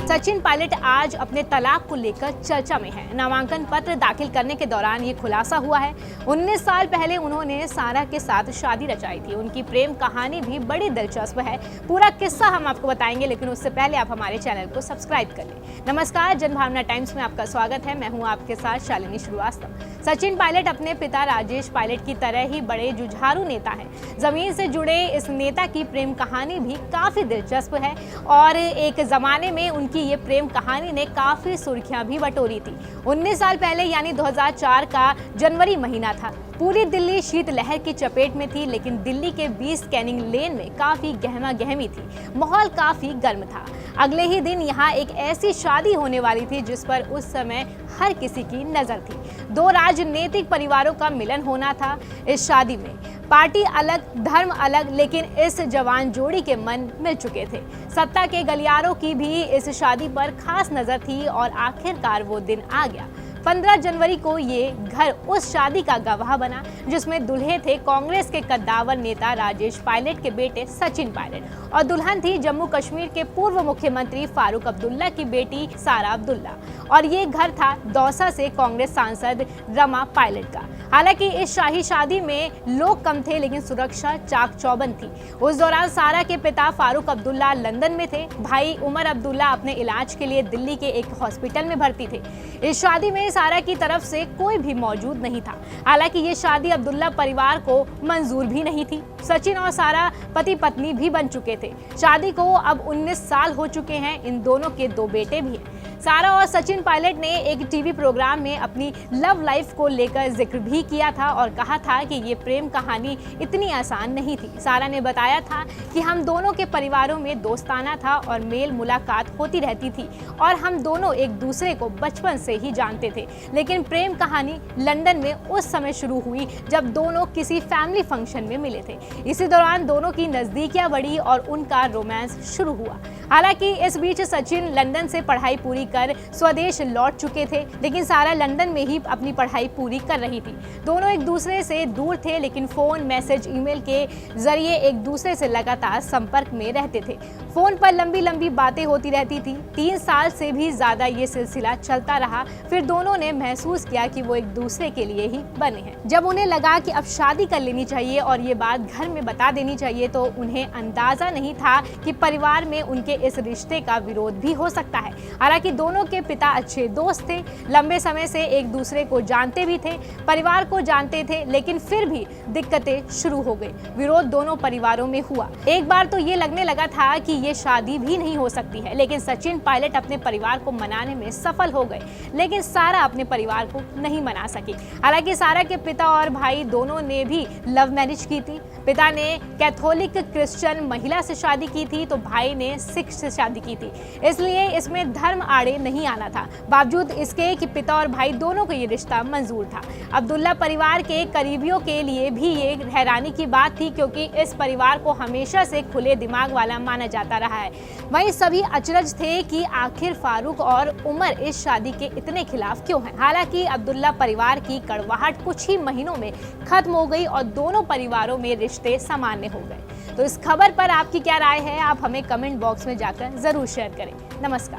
सचिन पायलट आज अपने तलाक को लेकर चर्चा में है। नामांकन पत्र दाखिल करने के दौरान ये खुलासा हुआ है। 19 साल पहले उन्होंने सारा के साथ शादी रचाई थी। उनकी प्रेम कहानी भी बड़ी दिलचस्प है। पूरा किस्सा हम आपको बताएंगे, लेकिन उससे पहले आप हमारे चैनल को सब्सक्राइब कर लें। नमस्कार, जनभावना टाइम्स में आपका स्वागत है। मैं हूँ आपके साथ शालिनी श्रीवास्तव। सचिन पायलट अपने पिता राजेश पायलट की तरह ही बड़े जुझारू नेता हैं। जमीन से जुड़े इस नेता की प्रेम कहानी भी काफी दिलचस्प है और एक जमाने में उनकी ये प्रेम कहानी ने काफी सुर्खियां भी बटोरी थी। 19 साल पहले यानी 2004 का जनवरी महीना था। पूरी दिल्ली शीतलहर की चपेट में थी, लेकिन दिल्ली के 20 कैनिंग लेन में काफी गहमा गहमी थी। माहौल काफी गर्म था। अगले ही दिन यहाँ एक ऐसी शादी होने वाली थी जिस पर उस समय हर किसी की नजर थी। दो राजनीतिक परिवारों का मिलन होना था। इस शादी में पार्टी अलग, धर्म अलग, लेकिन इस जवान जोड़ी के मन मिल चुके थे। सत्ता के गलियारों की भी इस शादी पर खास नजर थी और आखिरकार वो दिन आ गया। 15 जनवरी को ये घर उस शादी का गवाह बना जिसमें दुल्हे थे कांग्रेस के कद्दावर नेता राजेश पायलट के बेटे सचिन पायलट और दुल्हन थी जम्मू कश्मीर के पूर्व मुख्यमंत्री फारूक अब्दुल्ला की बेटी सारा अब्दुल्ला। और ये घर था दौसा से कांग्रेस सांसद रमा पायलट का। हालांकि इस शाही शादी में लोग कम थे, लेकिन सुरक्षा चाक चौबंद थी। उस दौरान सारा के पिता फारूक अब्दुल्ला लंदन में थे। भाई उमर अब्दुल्ला अपने इलाज के लिए दिल्ली के एक हॉस्पिटल में भर्ती थे। इस शादी में सारा की तरफ से कोई भी मौजूद नहीं था। हालांकि ये शादी अब्दुल्ला परिवार को मंजूर भी नहीं थी। सचिन और सारा पति पत्नी भी बन चुके थे। शादी को अब 19 साल हो चुके हैं। इन दोनों के 2 बेटे भी हैं। सारा और सचिन पायलट ने एक टीवी प्रोग्राम में अपनी लव लाइफ को लेकर जिक्र भी किया था और कहा था कि ये प्रेम कहानी इतनी आसान नहीं थी। सारा ने बताया था कि हम दोनों के परिवारों में दोस्ताना था और मेल मुलाकात होती रहती थी और हम दोनों एक दूसरे को बचपन से ही जानते थे। लेकिन प्रेम कहानी लंदन में उस समय शुरू हुई जब दोनों किसी फैमिली फंक्शन में मिले थे। इसी दौरान दोनों की नजदीकियां बढ़ी और उनका रोमांस शुरू हुआ। हालांकि इस बीच सचिन लंदन से पढ़ाई पूरी कर स्वदेश लौट चुके थे, लेकिन सारा लंदन में ही अपनी पढ़ाई पूरी कर रही थी। दोनों एक दूसरे से दूर थे, लेकिन फोन, मैसेज, ईमेल के जरिए एक दूसरे से लगातार संपर्क में रहते थे। फोन पर लंबी लंबी बातें होती रहती थी। 3 साल से भी ज्यादा ये सिलसिला चलता रहा। फिर दोनों ने महसूस किया कि वो एक दूसरे के लिए ही बने हैं। जब उन्हें लगा कि अब शादी कर लेनी चाहिए और ये बात घर में बता देनी चाहिए, तो उन्हें अंदाजा नहीं था कि परिवार में उनके इस रिश्ते का विरोध भी हो सकता है। हालांकि दोनों के पिता अच्छे दोस्त थे, लंबे समय से एक दूसरे को जानते भी थे, परिवार को जानते थे, लेकिन फिर भी दिक्कतें शुरू हो गई। विरोध दोनों परिवारों में हुआ। एक बार तो ये लगने लगा था कि ये शादी भी नहीं हो सकती है, लेकिन सचिन पायलट अपने परिवार को मनाने में सफल हो गए, लेकिन सारा अपने परिवार को नहीं मना सकी। हालांकि सारा के पिता और भाई दोनों ने भी लव मैरिज की थी। पिता ने कैथोलिक क्रिश्चियन महिला से शादी की थी, तो भाई ने सिख से शादी की थी, इसलिए इसमें धर्म आड़े नहीं आना था। बावजूद इसके कि पिता और भाई दोनों को ये रिश्ता मंजूर था। अब्दुल्ला परिवार के करीबियों के लिए भी ये हैरानी की बात थी, क्योंकि इस परिवार को हमेशा से खुले दिमाग वाला माना जाता रहा है। वहीं सभी अचरज थे कि आखिर फारूक और उमर इस शादी के इतने खिलाफ क्यों हैं। हालांकि अब्दुल्ला परिवार की कड़वाहट कुछ ही महीनों में खत्म हो गई और दोनों परिवारों में रिश्ते सामान्य हो गए। तो इस खबर पर आपकी क्या राय है, आप हमें कमेंट बॉक्स में जाकर जरूर शेयर करें। नमस्कार।